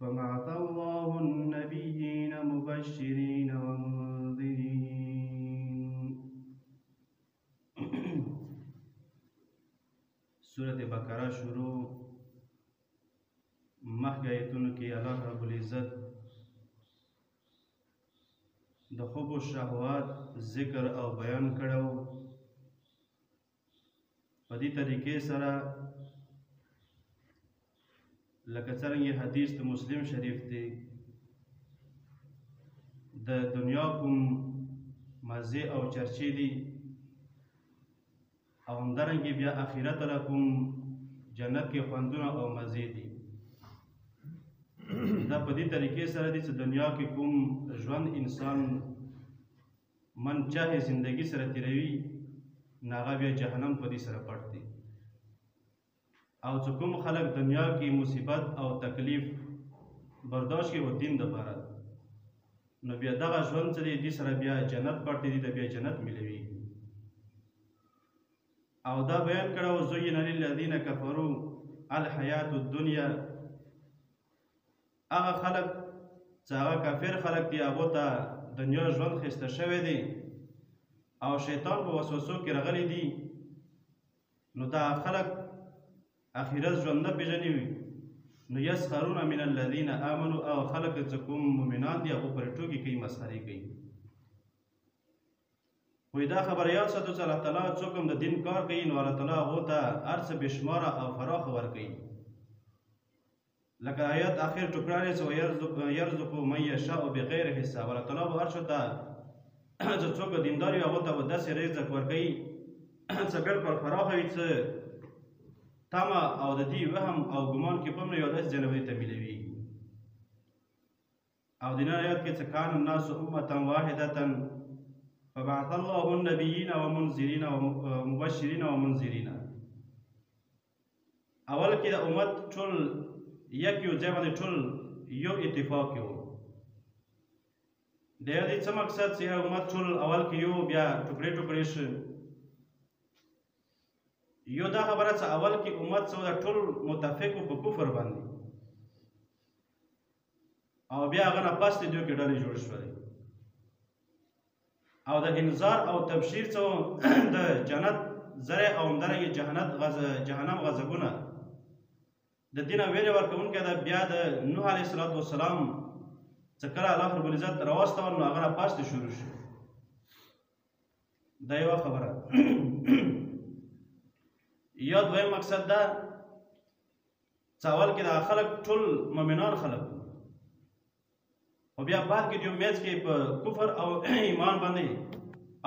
وبعث الله النبيين مبشرين ومنذرين. سورة بقرہ شروع مخکې آیتونو کې الله رب العزت د خوب و شهوات ذکر او بیان کړو. په دې طریقې سره لکه څرنګه حدیث د مسلم شریف دی د دنیا کوم مزه او چرچې دي او همدارنګه بیا آخرت له کوم جنت کې خوندونه او مزه دي. دا په دې طریقې سره دي چې دنیا کې کوم ژوند انسان من چاهي زندگی سره تیروي ناغه بیا جهنم په دې سره پټ دي. او چې کوم خلک دنیا کې مصیبت او تکلیف برداشت کوي و دین دپاره نو بیا دغه ژوند چې دی دې سره بیا جنت پټ دی، د بیا جنت ملوي. او دا بیان کړو زین للذین کفروا الحیات الدنیا، هغه خلک چې هغه کافر خلک دي هغو ته دنیا ژوند ښایسته شوی دی او شیطان په وسوسو کې راغلی دي. نو دا خلک آخرت ژوند نه پېژني نو یسخرون من الذین آمنوا، او خلک چې کوم مؤمنان دي هغو پرې ټوکې کوي، مسخرې کوي. خو دا خبره یاد ساتو چې الله تعالی څوک هم د دین کار کوي نو الله تعالی هغو ته هر څه بېشماره او فراخه ورکوي. لکه آیات آخر ټوکړه دی چې یرزق من یشاء بغیر حساب، الله تعالی به هر چا ته چې څوک دیندار وي هغو ته به داسې رزق ورکوي چې بلکل فراخه وي چې تمه او د دې وهم او ګمان کې به هم نه یو داسې جنوي ته میلوي. او د نن آیات کې چې کان الناس امة واحدة فبعث الله النبیین ومنذرین ومبشرین ومنذرین. اول کې د امت ټول یک یو ځای باندې ټول یو اتفاق کې و. د دې څه مقصد چې امت ټول اول کې یو بیا ټوکړې ټوکړې شو. یو دا خبره چې اول کې امت څه ده ټول متفق په کفر باندې او بیا هغه نه پس دوی کې ډلې جوړ شولې او د انذار او تبشیر څه د جنت زرع او همدارنګه جهنم غضبونه د دینه ویلې ورکوونکی ده. بیا د نوح علیه السلام چې کله الله رب العزت راواستول نو هغه نه پاسته شروع شو. دا یوه خبره. یا دویم مقصد ده چې اول کې دا خلک ټول مؤمنان خلک او بیا بعد کې دوی منځ کې په کفر او ایمان باندې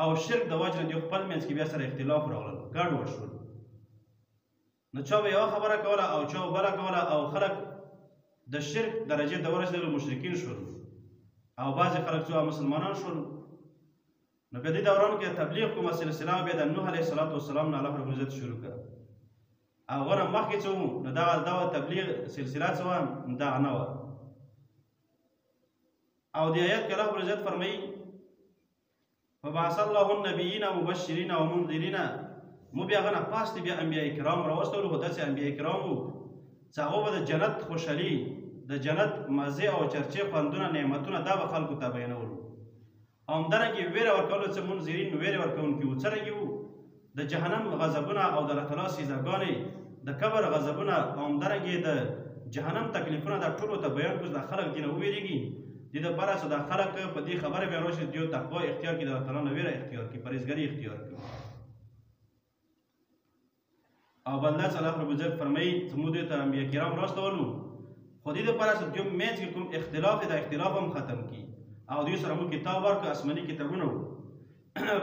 او شرک د وجه نه دوی خپل منځ کې بیا سره اختلاف راغلل، ګډوډ شول. نو چا به یوه خبره کوله او چا بله کوله او خلک د شرک درجې ته ورسېدل، مشرکین شول او بعضې خلک څو مسلمانان شول. نو په دې دوران کې تبلیغ کومه سلسله بیا د نوح علیه السلام نه الله رب العزت شروع کړه. هغه نه مخکې څه وو نو دغه تبلیغ سلسله څه وه دغه نه وه. او د آیات کې الله رب العزت فرمایي فبعث الله النبیین مبشرین ومنذرین، مو بیا هغه نه پاس بیا انبیاء کرام راوستلو. خو داسې انبیاء کرام وو چې هغو به د جنت خوشحالي د جنت مزې او چرچې خوندونه نعمتونه دا به خلکو ته بیانولو او همدارنګې ویره ورکولو چې منذرین ویرې ورکوونکي وو. څرنګې وو د جهنم غضبونه او د الله تعالی سزاګانې د قبر غضبونه او همدارنګې د جهنم تکلیفونه دا ټولو ته بیان کړو چې دا خلک دې نه وویرېږي. دې دپاره چې دا خلک په دې خبره بیا راشي دیو تقوا اختیار کړي، د الله تعالی نه ویره اختیار کړي، پرهیزګري اختیار کړي. او بل دا چې الله رب العزت فرمایي چې موږ دې ته انبیا کرام راستولو خو دې دپاره چې دوی منځ کې کوم اختلاف دی دا اختلاف هم ختم کړي او دوی سره موږ کتاب ورکړو، آسماني کتابونه وو.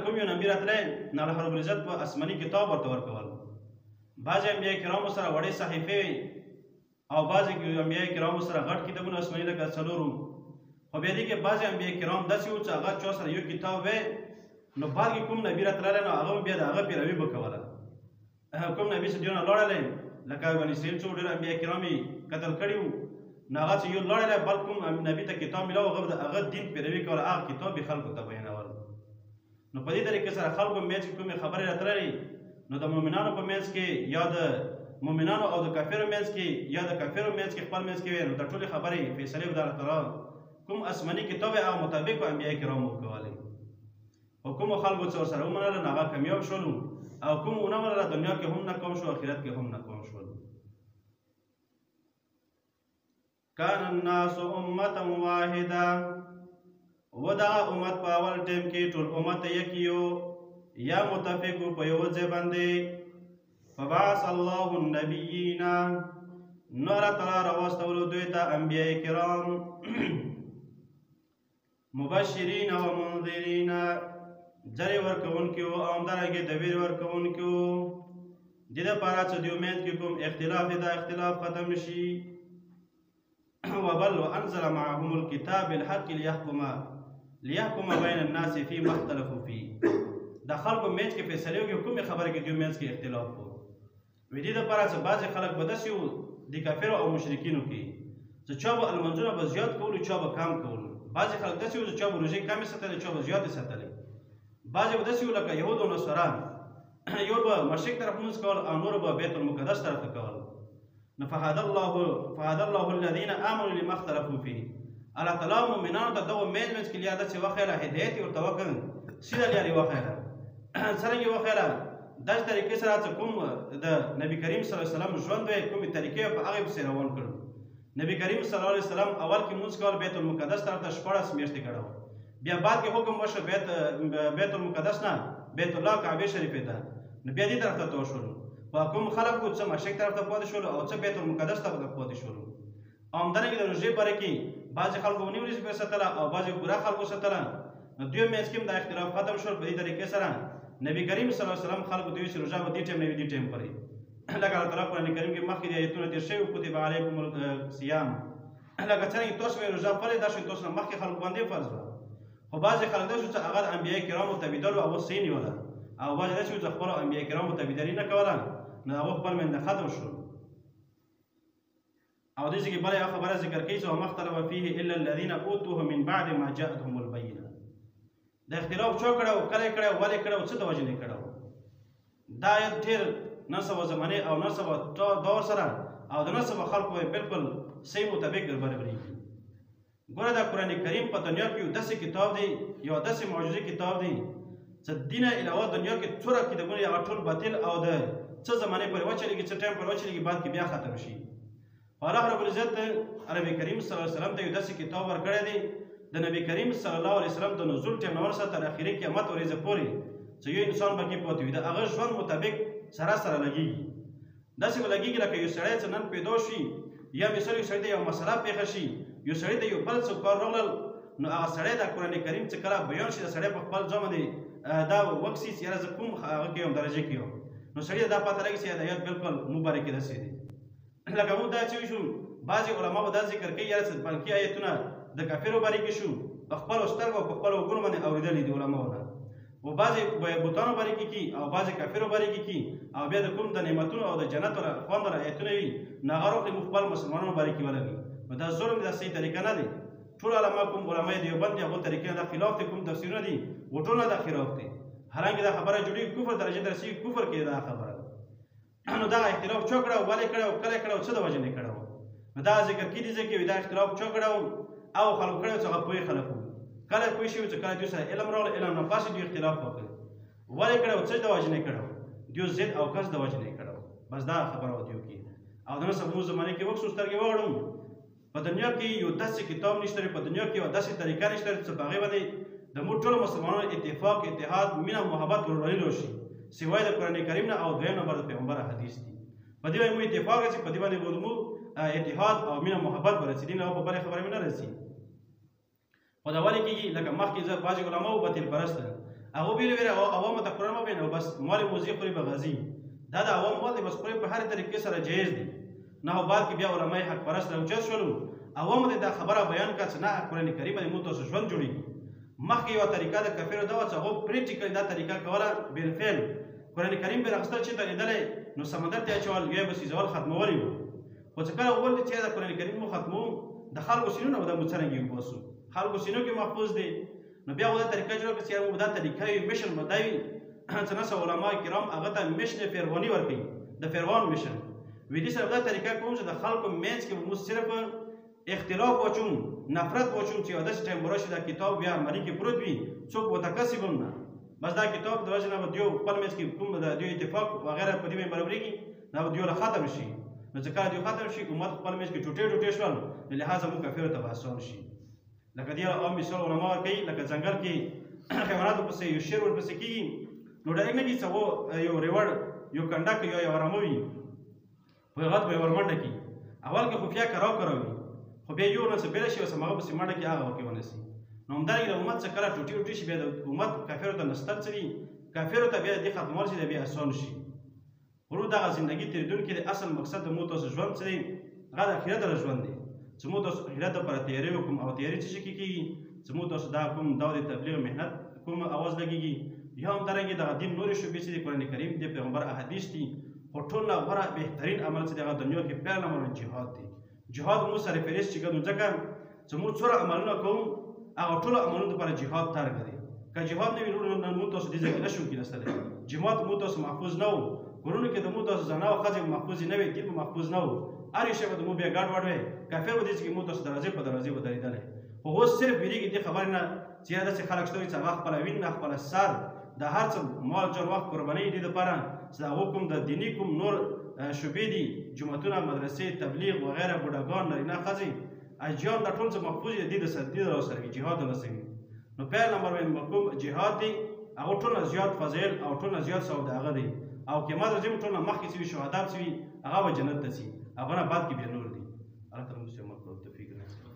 کوم یو نبي راتلی نو الله رب العزت په آسماني کتاب ورته ورکول. بعضې انبیا کرامو سره وړې صحیفې او بعضې انبیا کرامو سره غټ کتابونه آسماني لکه څلورو. خو بیا دې کې بعضې انبیا کرام داسې وو چې هغه چا سره یو کتاب وی نو بعد کې کوم نبي راتللی نو هغه بیا د هغه پیروي به کوله. کوم نبي چې دیونه لاړلی لکه بني اسرائیل څو ډېر انبیا کرام یې قتل کړي وو نو هغه چې یو لاړلی بل کوم نبي ته کتاب میلاو هغه به د هغه دین پیروي کوله، هغه کتاب یې خلکو ته بیانول. نو په دې طریقې سره خلکو منځ کې کومې خبرې راتللې نو د مؤمنانو په منځ کې یا د مؤمنانو او د کافرو منځ کې یا د کافرو منځ کې خپل منځ کې وي نو د ټولې خبرې فیصلې به د الله تعالی کوم آسماني کتاب هغه مطابق به انبیاء کرام وکولې او کومو خلکو چې ورسره ومنله نو هغه کامیاب شولو او کوم ونه منله دنیا کې هم ناکام شو آخرت کې هم ناکام شول. کان الناس امة واحده ودغه امت په اول ټیم کې ټول امت یکیو یا متفقو په یو ځای باندې فبعث الله النبیین نو الله تعالی راوستلو دوی ته انبیاء کرام مبشرین و منذرین جری ورکوونکي او همدارنګه د ویر ورکوونکي د دې لپاره چې دوی امید کې کوم اختلاف دا اختلاف ختم شي وبل وانزل معهم الكتاب بالحق ليحكم بين الناس فيما اختلفوا فيه د خلکو میچ کې فیصله وکړي کومه خبره کې دوی میچ کې اختلاف وو وې دې لپاره چې بعض خلک به داسې وو د کافرو او مشرکینو کې چې چا به المنځونه به زیات کول چا به کم کول بعض خلک داسې وو چې چا به روزي کم ساتل چا به زیات ساتل بعض به داسې وو لکه يهود او نصارا یو به مشرق طرف مونږ کول او نور به بیت المقدس طرف کول نو فهد الله الذين امنوا لما اختلفوا فيه الله تعالی مؤمنانو ته دغه میچ کې لیا داسې وخیله هدایت ورته وکړ سیده لارې وخیله څرنګه وخیله داسې طریقې سره چې کوم د نبی کریم صلی الله علیه وسلم ژوند وی کومې طریقې په هغې پسې روان کړو نبی کریم صلی الله علیه وسلم اول کې مونځ کول بیت المقدس طرف ته 14 میاشتې کړی بیا بعد کې حکم وشو بیت المقدس نه بیت الله کعبه شریفې ته نو بیا دې طرف ته تو شولو په کوم خلکو چې مشرق طرف ته پاتې شولو او چې بیت المقدس ته پاتې شولو او همدارنګه د روژې باره کې بعضې خلکو ونیو ورځې پرې ساتله او بعضې پوره خلکو ساتله نو دوی منځ کې هم دا اختلاف ختم شول په دې طریقې سره نبی کریم صلی الله علیه وسلم خلکو ته ویل چې روژه به دې ټیم نه وي دې ټیم پورې لکه الله تعالی قرآن کریم کې مخکې د ایتونه تېر شوي کتب علیکم الصیام لکه څرنګه تاسو وایئ روژه فرض دا شوي تاسو نه مخکې خلکو باندې فرض وه خو بعضې خلک دا شو چې هغه د انبیاء کرامو تابعدارو هغه صحیح نیوله او بعضې دا شو چې خپلو انبیاء کرامو تابعداري نه کوله نو هغه خپل منځ ختم شول او دې کې بله یوه خبره ذکر کوي چې وما اختلف فيه الا الذين اوتوه من بعد ما جاءتهم البینه د اختلاف چا کړی و کله یې کړی و ولې یې کړی و څه د وجې نه یې کړی و دا آیت ډېر نسبه زمانې او نسبه دور سره او د نسبه خلکو یې بالکل صحیح مطابق برابرېږي ګوره دا قرآن کریم په دنیا کې یو داسې کتاب دی یو داسې معجزې کتاب دی چې دین علاوه دنیا کې څومره کتابونه هغه ټول باطل او د څه زمانې پورې وچلېږي څه ټایم پورې وچلېږي بعد کې بیا ختم شي الله رب العزت نبی کریم صلی الله علیه وسلم ته یو داسې کتاب ورکړی دی د نبی کریم صلی الله علیه وسلم د نزول ټیم نه ورسره تر اخري قیامت ورځې پورې چې یو انسان به کې پاتې وي د هغه ژوند مطابق سره لګېږي داسې به لګېږي لکه یو سړی چې نن پیدا شي یا مثال یو سړی ته یو مسله پېښه شي یو سړی ته یو بل څه کار راغلل نو هغه سړی د قرآن کریم چې کله بیان شي د سړی په خپل ځان باندې دا وکسي چې یاره زه کوم هغه کې یم درجه کې یم نو سړی دا پته لګي چې د آیات بالکل مبارکې داسې دي لکه موږ دا چې وشو بعضې علما به دا ذکر کوي یاره چې بلکې آیتونه د کافرو باره کې شو په خپلو سترګو په خپلو غوږونو باندې اورېدلي دي علماو نه و بعضې بوتانو باره کې کي او بعضې کافرو باره کې کي او بیا د کوم د نعمتونو او د جنت خوند والا آیتونه وي نو هغه راغلي موږ خپل مسلمانانو باره کې ولګي نو دا ظلم دا صحیح طریقه نه دی ټول علما کوم علما دیوبند دي هغو طریقې دا خلاف دي کوم تفسیرونه دي و ټول نه دا خلاف دي حالانکې دا خبره جوړېږي کفر درجې ته رسېږي کفر کې دا خبره نو دا اختلاف چا کړی و ولې کړی و کله یې کړی و څه د وجې نه کړی و نو دا ذکر کېدي ځکه دا اختلاف چا کړی و او خلکو کړی و چې هغه پوهې خلک وو کله پوه شوي چې کله دوی سره علم راغله علم نه پاسې دوی اختلاف وکړ ولې کړی و څه د وجې نه کړی و دوی ضد او کس د وجې نه کړی و بس دا خبره وه دوی کې او د نسب مو زمانې کې وکړو سترګې وغړم په دنیا کې یو داسې کتاب نشته په دنیا کې یو داسې طریقه نشته چې په هغې باندې د موږ ټولو مسلمانانو اتفاق اتحاد مینه محبت ورورولو شي سوای د قرآن کریم نه او دویم نمبر د پیغمبر حدیث دي په دې باندې مو اتفاق رسي په دې باندې مو اتحاد او مینه محبت ورسي دین او په بلې خبرې مې نه رسي خو دا ولې کېږي لکه مخکې زه بعضې علما وو باطل پرسته هغو بېلې ویلې عوامو ته قرآن مه ویل او بس مال موزې خوري به غازي دا د عوامو مال دی بس خوري په هرې طریقې سره جایز دي نه او بعد کې بیا علما یې حق پرست راوچت شولو عوامو ته دا خبره بیان کړه چې نه قرآن کریم باندې موږ تاسو ژوند جوړېږي مخکې یوه طریقه د کفرو دا وه چې هغو پریکټیکلي دا طریقه کوله بالفعل قرآن کریم به راخیستل چې ته لیدلی نو سمندر ته یې اچول یا یې به سیزول ختمولي وو خو چې کله وویل چې د قرآن کریم مو ختموو د خلکو سینونه به دا مو څرنګه وباسو خلکو سینو کې محفوظ دی نو بیا خو دا طریقه جوړه کړه چې یاره دا طریقه وي مشن به دا وي چې نسه علما کرام هغه ته مشن فرعوني ورکوي د فرعون مشن وی دې سره دا طریقه کوم چې د خلکو منځ کې موږ صرف اختلاف واچوم نفرت واچوم چې یو داسې ټایم به راشي دا کتاب بیا المارۍ کې پروت وي څوک متکسب هم نه بس دا کتاب د وجې نه به دیو خپل منځ کې کوم د دیو اتفاق وغیره په دې باندې برابرېږي دا به دیو له ختم شي نو چې کله دیو ختم شي امت خپل منځ کې ټوټې ټوټې شول نو لهذا موږ کافرو ته به اسان شي لکه دې عام مثال علما ورکوي لکه ځنګل کې حیواناتو پسې یو شیر ورپسې کېږي نو ډایرکټ نه کېږي څه یو ریوړ یو کنډک یا یو رمه وي په هغه به یې ورمنډه کړي اول کې خفیه کراو وي خو بیا یو نه څه بېله شي او څه هغه پسې منډه کړي هغه ورکې ونیسي نو همدارنګه د امت څه کله ټوټې ټوټې شي بیا د امت کافرو ته نستر څه دي کافرو ته بیا دې ختمول شي بیا اسان شي ورو دغه زندګي تېرېدونکي د اصل مقصد د مو تاسو ژوند څه دی هغه د اخرت د ژوند دی چې مو تاسو اخرت دپاره تیاری وکړو او تیاری څه شي کې کېږي چې مو تاسو دا کوم دعوت تبلیغ محنت کوم اواز لګېږي یا همدارنګه دغه دین نورې شعبې چې د قرآن کریم د پیغمبر احادیث دي خو ټول نه غوره بهترین عمل چې دغه دنیا کې پیل نمبر جهاد دی جهاد مو سره فهرست چې ګڼو ځکه چې موږ څومره عملونه کوو هغه ټولو عملونو دپاره جهاد ترګه دی که جهاد نه وي نو موږ تاسو دې ځای کې نه شو کېناستلی جهاد موږ تاسو محفوظ نه وو کورونو کې د موږ تاسو زنه او ښځې محفوظې نه وې دین به محفوظ نه وو هر یو شی به د موږ بیا ګډ وډ وی کافر به دې چې موږ تاسو دروازې په دروازې به درېدلی خو اوس صرف ویرېږي دې خبرې نه چې یا داسې خلک شته وي چې هغه خپله وینه خپله سر د هر څه مال جان وخت قربانوي دې دپاره چې د هغو کوم د دیني کوم نور شعبې دي جوماتونه مدرسې تبلیغ وغیره بوډاګان نارینه ښځې اجیان دا ټول څه محفوظ دي د دې راسره وي جهاد راسره وي نو پیل نمبر باندې کوم جهاد دی هغه ټول نه زیات فضایل او ټول نه زیات ثواب د هغه دی او قیامت ورځ ټول نه مخکې چې وي شهدا چې وي هغه به جنت ته ځي هغه نه بعد کې بیا نور دي الله تعالی موږ ته توفیق راکړي.